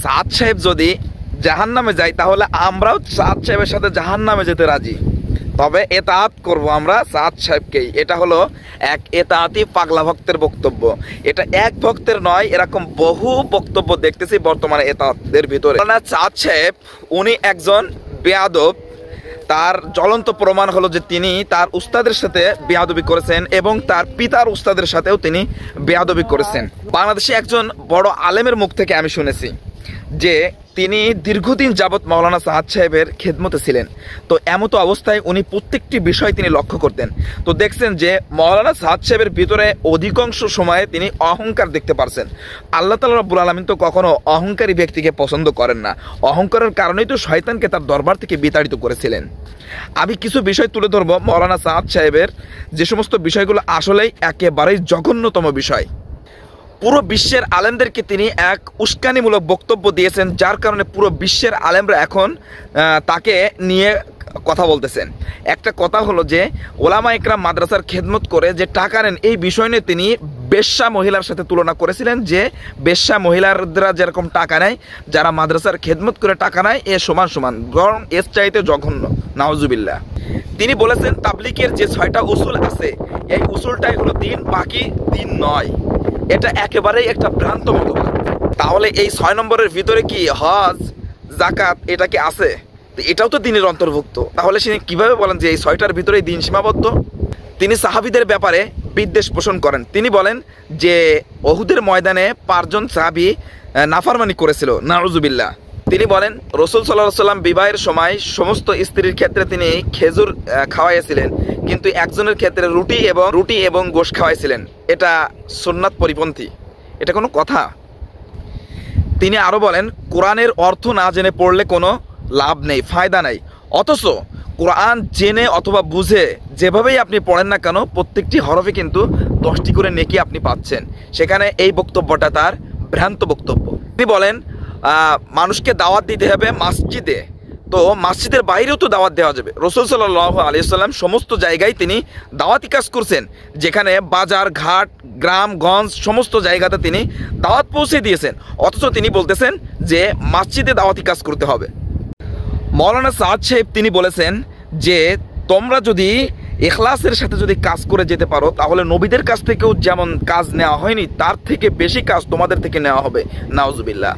সাদ সাহেব যদি জাহান্নামে যায় তাহলে আমরাও সাদ সাহেবের সাথে জাহান্নামে যেতে রাজি, তবে এতাআত করব আমরা সাদ সাহেবকেই। এটা হলো এক এতাআতি পাগলা ভক্তের বক্তব্য। এটা এক ভক্তের নয়, এরকম বহু বক্তব্য দেখতেছি বর্তমানে এতাআতদের ভিতরে। সাদ সাহেব উনি একজন বেয়াদব। তার জ্বলন্ত প্রমাণ হলো যে তিনি তার উস্তাদের সাথে বেয়াদবি করেছেন এবং তার পিতার উস্তাদের সাথেও তিনি বেয়াদবি করেছেন। বাংলাদেশে একজন বড় আলেমের মুখ থেকে আমি শুনেছি যে তিনি দীর্ঘদিন যাবৎ মাওলানা সাদ সাহেবের খেদমতে ছিলেন। তো এমতো অবস্থায় উনি প্রত্যেকটি বিষয় তিনি লক্ষ্য করতেন। তো দেখছেন যে মাওলানা সাদ সাহেবের ভিতরে অধিকাংশ সময়ে তিনি অহংকার দেখতে পারছেন। আল্লাহ তাআলা রাব্বুল আলামিন তো কখনো অহংকারী ব্যক্তিকে পছন্দ করেন না। অহংকারের কারণেই তো শয়তানকে তার দরবার থেকে বিতাড়িত করেছিলেন। আমি কিছু বিষয় তুলে ধরবো মাওলানা সাদ সাহেবের, যে সমস্ত বিষয়গুলো আসলেই একেবারেই জঘন্যতম বিষয়। পুরো বিশ্বের আলেমদেরকে তিনি এক উস্কানিমূলক বক্তব্য দিয়েছেন, যার কারণে পুরো বিশ্বের আলেমরা এখন তাকে নিয়ে কথা বলতেছেন। একটা কথা হলো যে ওলামা ইকরাম মাদ্রাসার খেদমত করে যে টাকা নেন, এই বিষয় নিয়ে তিনি বেশ্যা মহিলার সাথে তুলনা করেছিলেন যে বেশ্যা মহিলারা যেরকম টাকা নেয়, যারা মাদ্রাসার খেদমত করে টাকা নেয় এ সমান সমান, বরং এর চাইতে জঘন্য, নাউজুবিল্লাহ। তিনি বলেছেন তাবলিগের যে 6টা উসুল আছে এই উসুলটাই হলো দিন, বাকি দিন নয়। এটা একেবারেই একটা ভ্রান্ত মতবাদ। তাহলে এই 6 নম্বরের ভিতরে কি হজ, যাকাত এটা কি আছে? এটাও তো দিনের অন্তর্ভুক্ত। তাহলে তিনি কিভাবে বলেন যে এই 6টার ভিতরেই দিন সীমাবদ্ধ? তিনি সাহাবীদের ব্যাপারে বিদ্বেষ পোষণ করেন। তিনি বলেন যে উহুদের ময়দানে 5 জন সাহাবী নাফরমানি করেছিল, নাউজুবিল্লাহ। তিনি বলেন রাসূল সাল্লাল্লাহু আলাইহি ওয়াসাল্লাম বিবাহের সময় সমস্ত স্ত্রীর ক্ষেত্রে তিনি খেজুর খাওয়াইছিলেন, কিন্তু একজনের ক্ষেত্রে রুটি এবং গোশত খাওয়াইছিলেন। এটা সুন্নাত পরিপন্থী, এটা কোনো কথা? তিনি আরো বলেন কোরআনের অর্থ না জেনে পড়লে কোনো লাভ নেই, ফায়দা নেই। অথচ কোরআন জেনে অথবা বুঝে যেভাবেই আপনি পড়েন না কেন প্রত্যেকটি হরফে কিন্তু 10টি করে নেকি আপনি পাচ্ছেন। সেখানে এই বক্তব্যটা তার ভ্রান্ত বক্তব্য। তিনি বলেন মানুষকে দাওয়াত দিতে হবে মসজিদে, তো মসজিদের বাইরেও তো দাওয়াত দেওয়া যাবে। রাসূল সাল্লাল্লাহু আলাইহি ওয়াসাল্লাম সমস্ত জায়গায় তিনি দাওয়াতি কাজ করছেন, যেখানে বাজার ঘাট গ্রামগঞ্জ সমস্ত জায়গাতে তিনি দাওয়াত পৌঁছে দিয়েছেন। অথচ তিনি বলতেছেন যে মসজিদে দাওয়াতি কাজ করতে হবে। মাওলানা সাদ সাহেব তিনি বলেছেন যে তোমরা যদি ইখলাসের সাথে যদি কাজ করে যেতে পারো তাহলে নবীদের কাছ থেকেও যেমন কাজ নেওয়া হয়নি তার থেকে বেশি কাজ তোমাদের থেকে নেওয়া হবে, নাউজুবিল্লাহ।